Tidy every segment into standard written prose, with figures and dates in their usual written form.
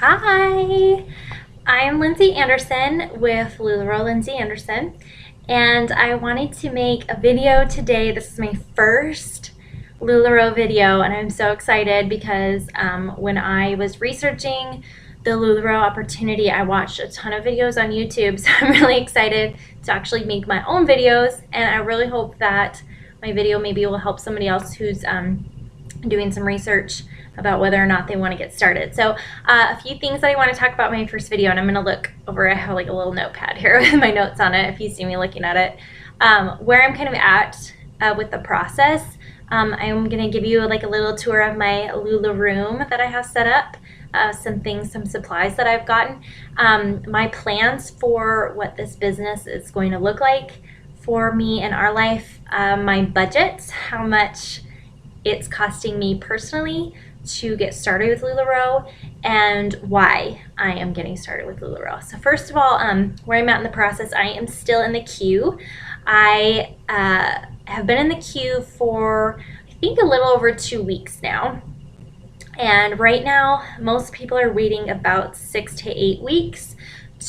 Hi, I'm Lindsay Anderson with LuLaRoe Lindsay Anderson, and I wanted to make a video today. This is my first LuLaRoe video, and I'm so excited because when I was researching the LuLaRoe opportunity, I watched a ton of videos on YouTube, so I'm really excited to actually make my own videos, and I really hope that my video maybe will help somebody else who's doing some research about whether or not they want to get started. So a few things that I want to talk about in my first video, and I'm going to look over, I have like a little notepad here with my notes on it if you see me looking at it, where I'm kind of at with the process. I'm going to give you like a little tour of my Lula room that I have set up, some supplies that I've gotten, my plans for what this business is going to look like for me in our life, my budget, how much it's costing me personally to get started with LuLaRoe, and why I am getting started with LuLaRoe. So first of all, where I'm at in the process, I am still in the queue. I have been in the queue for I think a little over 2 weeks now. And right now, most people are waiting about 6 to 8 weeks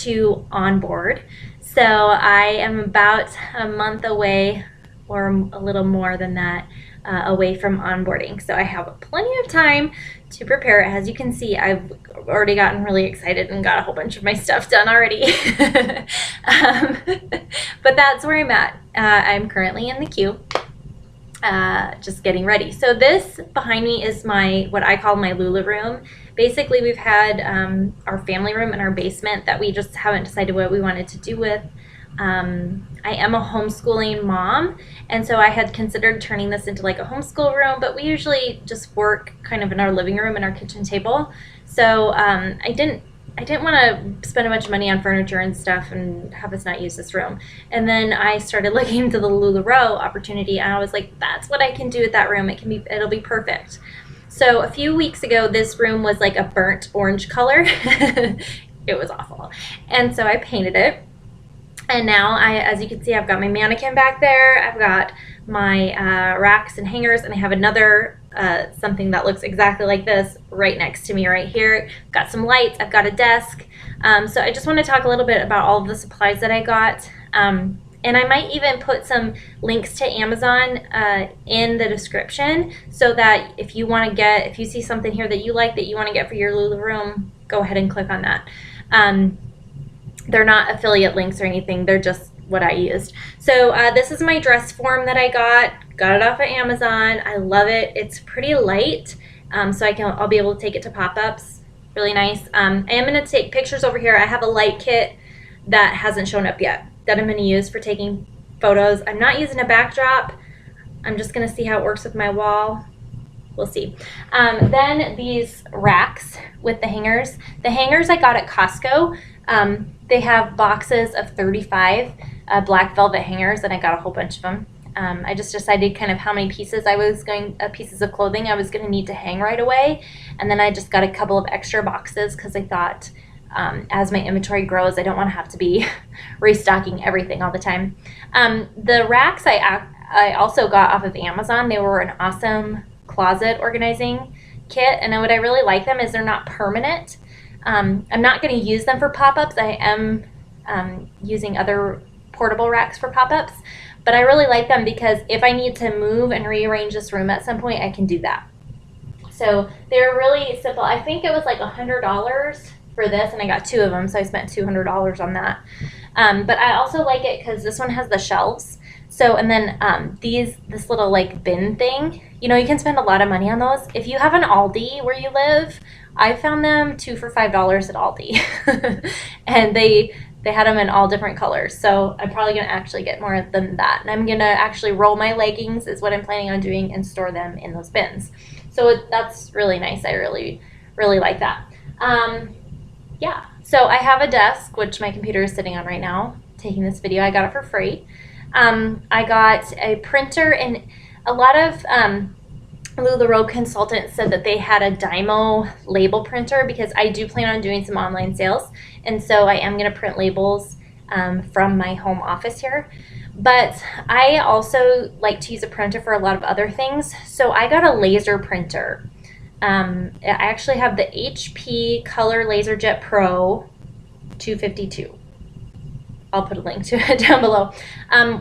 to onboard. So I am about a month away, or a little more than that, away from onboarding. So I have plenty of time to prepare. As you can see, I've already gotten really excited and got a whole bunch of my stuff done already. But that's where I'm at. I'm currently in the queue, just getting ready. So this behind me is what I call my Lula room. Basically, we've had our family room in our basement that we just haven't decided what we wanted to do with. I am a homeschooling mom, and so I had considered turning this into like a homeschool room, but we usually just work kind of in our living room and our kitchen table. So I didn't want to spend a bunch of money on furniture and stuff and have us not use this room. And then I started looking into the LuLaRoe opportunity, and I was like, that's what I can do with that room. It'll be perfect. So a few weeks ago, this room was like a burnt orange color. It was awful. And so I painted it. And now, as you can see, I've got my mannequin back there. I've got my racks and hangers, and I have another something that looks exactly like this right next to me right here. I've got some lights. I've got a desk. So I just want to talk a little bit about all of the supplies that I got. And I might even put some links to Amazon in the description, so that if you see something here that you like that you want to get for your Lula room, go ahead and click on that. They're not affiliate links or anything. They're just what I used. So this is my dress form that I got it off of Amazon. I love it. It's pretty light, so I'll be able to take it to pop-ups. Really nice. I am going to take pictures over here. I have a light kit that hasn't shown up yet that I'm going to use for taking photos. I'm not using a backdrop. I'm just going to see how it works with my wall. We'll see. Then these racks with the hangers. The hangers I got at Costco. They have boxes of 35 black velvet hangers, and I got a whole bunch of them. I just decided kind of how many pieces pieces of clothing I was going to need to hang right away, and then I just got a couple of extra boxes because I thought as my inventory grows, I don't want to have to be restocking everything all the time. The racks I also got off of Amazon. They were an awesome closet organizing kit, and what I really like them is they're not permanent. I'm not going to use them for pop-ups. I am using other portable racks for pop-ups, but I really like them because if I need to move and rearrange this room at some point, I can do that. So they're really simple. I think it was like $100 for this, and I got 2 of them, so I spent $200 on that. But I also like it because this one has the shelves. So, and then this little like bin thing, you can spend a lot of money on those. If you have an Aldi where you live, I found them 2 for $5 at Aldi. And they had them in all different colors. So I'm probably going to actually get more than that. And I'm going to actually roll my leggings is what I'm planning on doing, and store them in those bins. So that's really nice. I really, really like that. Yeah. So I have a desk, which my computer is sitting on right now, taking this video. I got it for free. I got a printer, and a lot of LuLaRoe consultants said that they had a Dymo label printer, because I do plan on doing some online sales, and so I am going to print labels from my home office here. But I also like to use a printer for a lot of other things, so I got a laser printer. I actually have the HP Color LaserJet Pro 252. I'll put a link to it down below.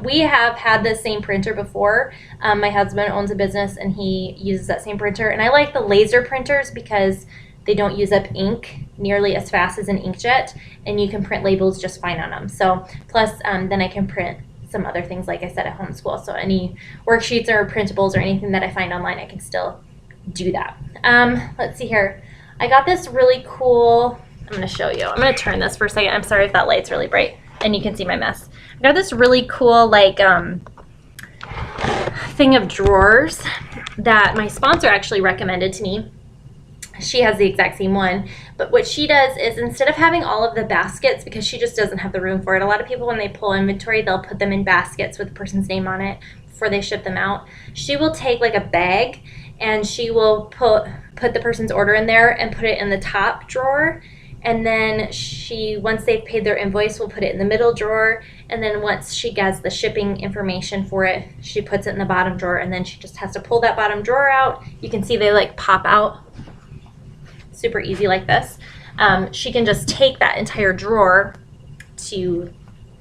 We have had the same printer before. My husband owns a business and he uses that same printer. And I like the laser printers because they don't use up ink nearly as fast as an inkjet, and you can print labels just fine on them. So plus then I can print some other things, like I said, at homeschool. So any worksheets or printables or anything that I find online, I can still do that. Let's see here. I got this really cool, I'm going to show you. I'm going to turn this for a second. I'm sorry if that light's really bright and you can see my mess. I got this really cool like thing of drawers that my sponsor actually recommended to me. She has the exact same one, but what she does is instead of having all of the baskets, because she just doesn't have the room for it, a lot of people when they pull inventory, they'll put them in baskets with the person's name on it before they ship them out. She will take like a bag and she will put the person's order in there and put it in the top drawer. And then she, once they've paid their invoice, will put it in the middle drawer. And then once she gets the shipping information for it, she puts it in the bottom drawer. And then she just has to pull that bottom drawer out. You can see they like pop out. Super easy like this. She can just take that entire drawer to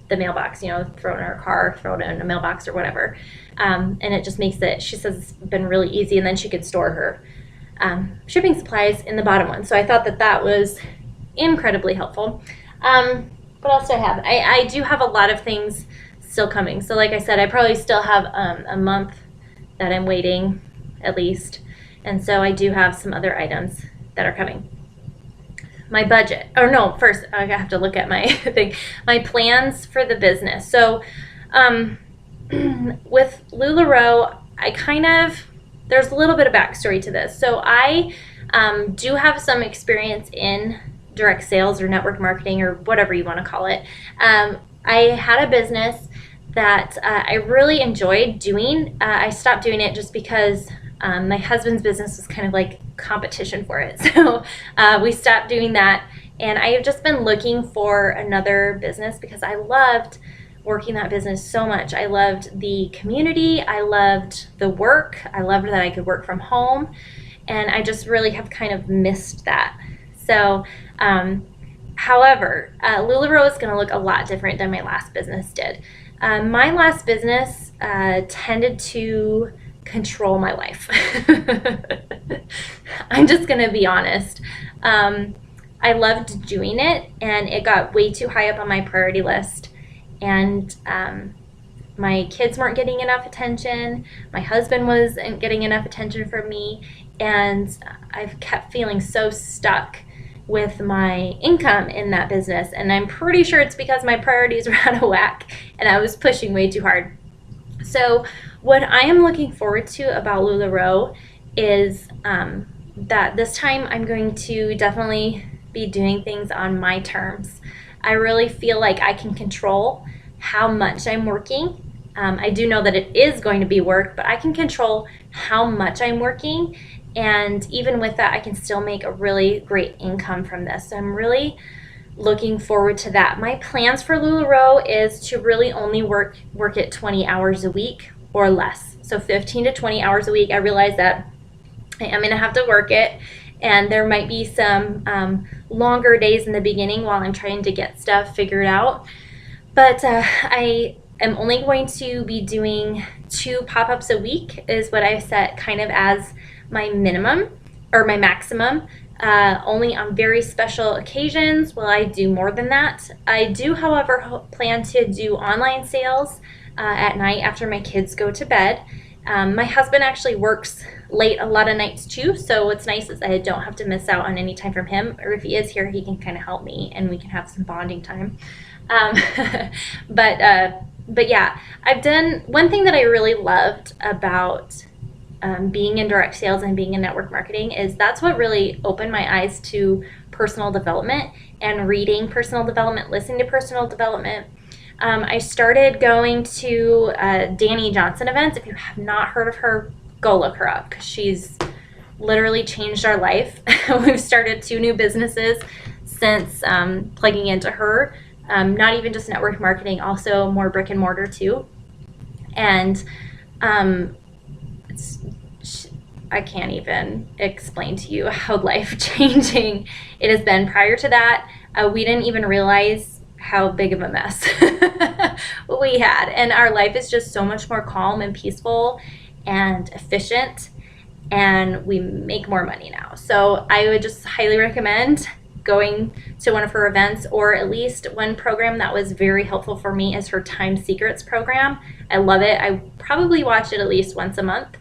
the mailbox, you know, throw it in her car, throw it in a mailbox or whatever. And it just makes it, she says it's been really easy. And then she could store her shipping supplies in the bottom one. So I thought that that was incredibly helpful. What else do I have? I do have a lot of things still coming. So like I said, I probably still have a month that I'm waiting at least. And so I do have some other items that are coming. My budget, or no, first I have to look at my thing, my plans for the business. So with LuLaRoe, there's a little bit of backstory to this. So I do have some experience in direct sales or network marketing or whatever you want to call it. I had a business that I really enjoyed doing. I stopped doing it just because my husband's business was kind of like competition for it. So we stopped doing that. And I have just been looking for another business because I loved working that business so much. I loved the community. I loved the work. I loved that I could work from home. And I just really have kind of missed that. So, however, LuLaRoe is going to look a lot different than my last business did. My last business tended to control my life. I'm just going to be honest. I loved doing it, and it got way too high up on my priority list. And my kids weren't getting enough attention. My husband wasn't getting enough attention from me. And I've kept feeling so stuck with my income in that business. And I'm pretty sure it's because my priorities were out of whack and I was pushing way too hard. So what I am looking forward to about LuLaRoe is that this time I'm going to definitely be doing things on my terms. I really feel like I can control how much I'm working. I do know that it is going to be work, but I can control how much I'm working. And even with that, I can still make a really great income from this. So I'm really looking forward to that. My plans for LuLaRoe is to really only work it 20 hours a week or less. So 15 to 20 hours a week. I realize that I am going to have to work it. And there might be some longer days in the beginning while I'm trying to get stuff figured out. But I am only going to be doing 2 pop-ups a week is what I set kind of as my minimum or my maximum. Only on very special occasions will I do more than that. I do, however, plan to do online sales at night after my kids go to bed. My husband actually works late a lot of nights too, so what's nice is I don't have to miss out on any time from him, or if he is here, he can kind of help me and we can have some bonding time. But yeah, I've done one thing that I really loved about being in direct sales and being in network marketing is that's what really opened my eyes to personal development and reading personal development, listening to personal development. I started going to Danny Johnson events. If you have not heard of her, go look her up because she's literally changed our life. We've started 2 new businesses since plugging into her. Not even just network marketing, also more brick and mortar too. And I can't even explain to you how life-changing it has been. Prior to that, we didn't even realize how big of a mess we had. And our life is just so much more calm and peaceful and efficient, and we make more money now. So I would just highly recommend going to one of her events, or at least one program that was very helpful for me is her Time Secrets program. I love it. I probably watch it at least once a month,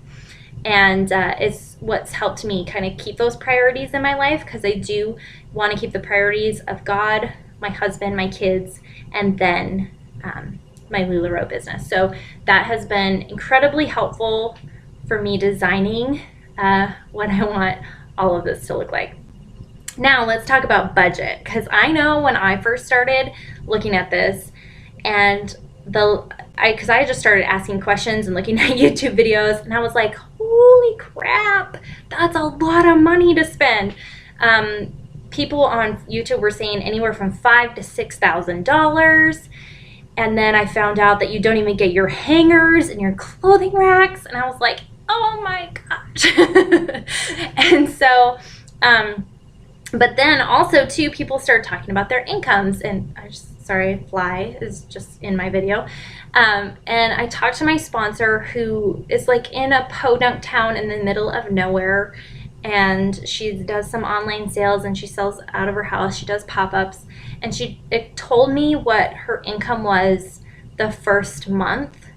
and it's what's helped me kind of keep those priorities in my life, because I do want to keep the priorities of God, my husband, my kids, and then my LuLaRoe business. So that has been incredibly helpful for me designing what I want all of this to look like. Now let's talk about budget, because I know when I first started looking at this, and because I just started asking questions and looking at YouTube videos, and I was like, holy crap, that's a lot of money to spend. People on YouTube were saying anywhere from $5,000 to $6,000. And then I found out that you don't even get your hangers and your clothing racks, and I was like, oh my gosh. And so, but then also too, people started talking about their incomes, and sorry, fly is just in my video. And I talked to my sponsor, who is like in a podunk town in the middle of nowhere, and she does some online sales, and she sells out of her house. She does pop-ups, and it told me what her income was the first month,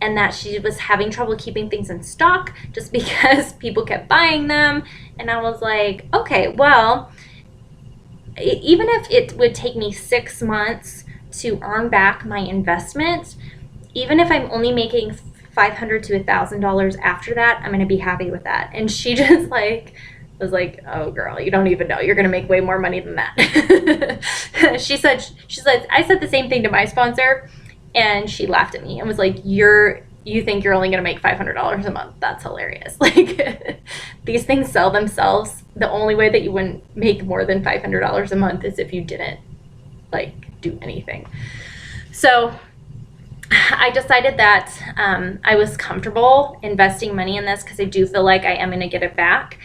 and that she was having trouble keeping things in stock just because people kept buying them. And I was like, okay, well, even if it would take me 6 months to earn back my investment, even if I'm only making $500 to $1,000 after that, I'm going to be happy with that. And she just was like, oh girl, you don't even know, you're going to make way more money than that. She said, I said the same thing to my sponsor, and she laughed at me and was like, you think you're only going to make $500 a month? That's hilarious. Like, these things sell themselves. The only way that you wouldn't make more than $500 a month is if you didn't do anything. So I decided that I was comfortable investing money in this, because I do feel like I am going to get it back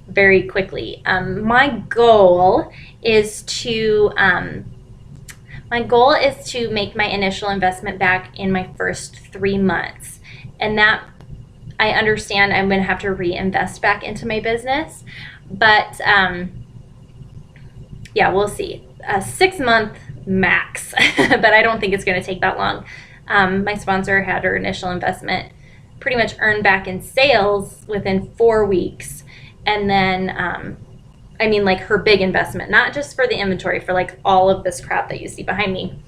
very quickly. My goal is to make my initial investment back in my first 3 months, and that I understand I'm going to have to reinvest back into my business, but yeah, we'll see. 6 month max, but I don't think it's going to take that long. My sponsor had her initial investment pretty much earned back in sales within 4 weeks, and then her big investment, not just for the inventory, for all of this crap that you see behind me,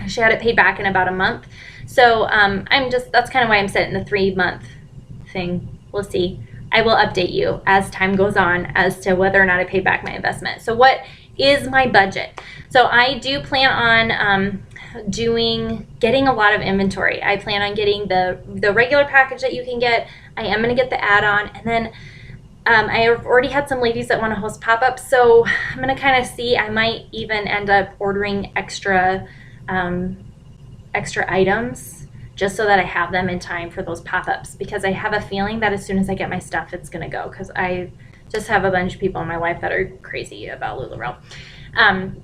she had it paid back in about a month. So that's kind of why I'm set in the 3 month thing. We'll see. I will update you as time goes on as to whether or not I paid back my investment. So what is my budget? So I do plan on getting a lot of inventory. I plan on getting the regular package that you can get. I am going to get the add-on, and then I have already had some ladies that want to host pop-ups, so I'm going to kind of see. I might even end up ordering extra items just so that I have them in time for those pop-ups, because I have a feeling that as soon as I get my stuff, it's going to go, because I just have a bunch of people in my life that are crazy about LuLaRoe.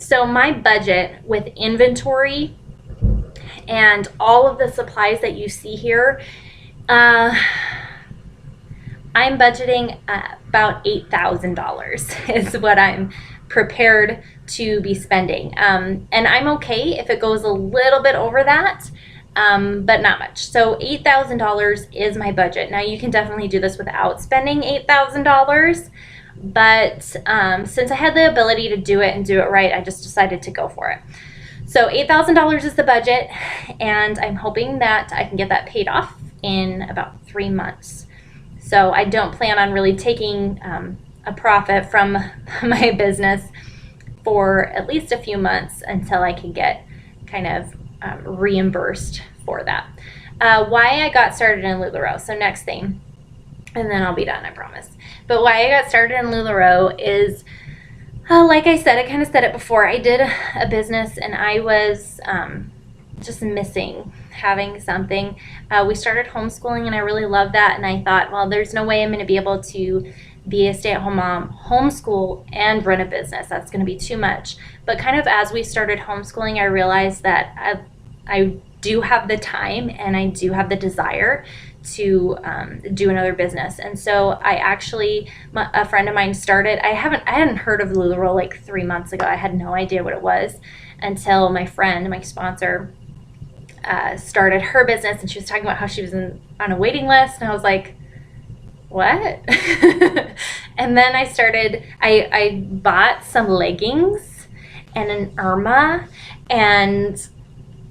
So my budget with inventory and all of the supplies that you see here, I'm budgeting about $8,000 is what I'm prepared to be spending. And I'm okay if it goes a little bit over that, but not much. So $8,000 is my budget. Now you can definitely do this without spending $8,000, but since I had the ability to do it and do it right, I just decided to go for it. So $8,000 is the budget, and I'm hoping that I can get that paid off in about 3 months. So I don't plan on really taking a profit from my business for at least a few months until I can get kind of reimbursed for that. Why I got started in LuLaRoe. So next thing, and then I'll be done, I promise. But why I got started in LuLaRoe is, like I said, I kind of said it before, I did a business, and I was just missing having something. We started homeschooling, and I really love that. And I thought, well, there's no way I'm going to be able to be a stay-at-home mom, homeschool, and run a business. That's going to be too much. But kind of as we started homeschooling, I realized that I do have the time and I do have the desire to do another business. And so I actually, a friend of mine started, I hadn't heard of LuLaRoe like 3 months ago. I had no idea what it was until my friend, my sponsor, started her business, and she was talking about how she was on a waiting list, and I was like, what? And then I bought some leggings and an Irma, and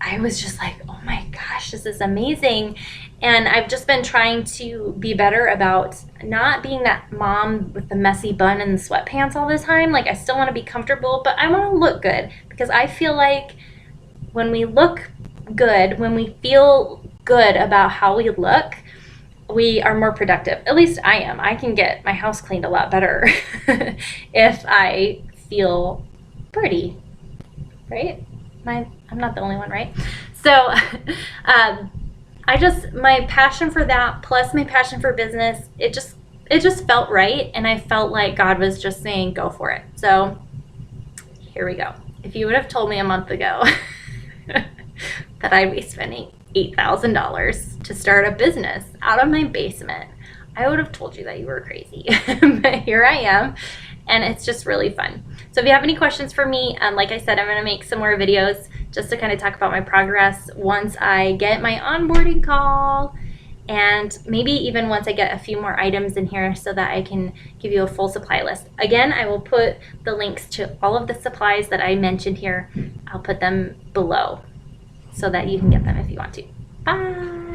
I was just like, oh my gosh, this is amazing. And I've just been trying to be better about not being that mom with the messy bun and the sweatpants all the time. Like, I still want to be comfortable, but I want to look good, because I feel like when we look good, when we feel good about how we look, we are more productive. At least I am. I can get my house cleaned a lot better if I feel pretty, right? I'm not the only one, right? So my passion for that, plus my passion for business, it just felt right. And I felt like God was just saying, go for it. So here we go. If you would have told me a month ago that I'd be spending $8,000 to start a business out of my basement, I would have told you that you were crazy. But here I am, and it's just really fun. So if you have any questions for me, like I said, I'm going to make some more videos just to kind of talk about my progress once I get my onboarding call, and maybe even once I get a few more items in here so that I can give you a full supply list. Again, I will put the links to all of the supplies that I mentioned here. I'll put them below so that you can get them if you want to. Bye!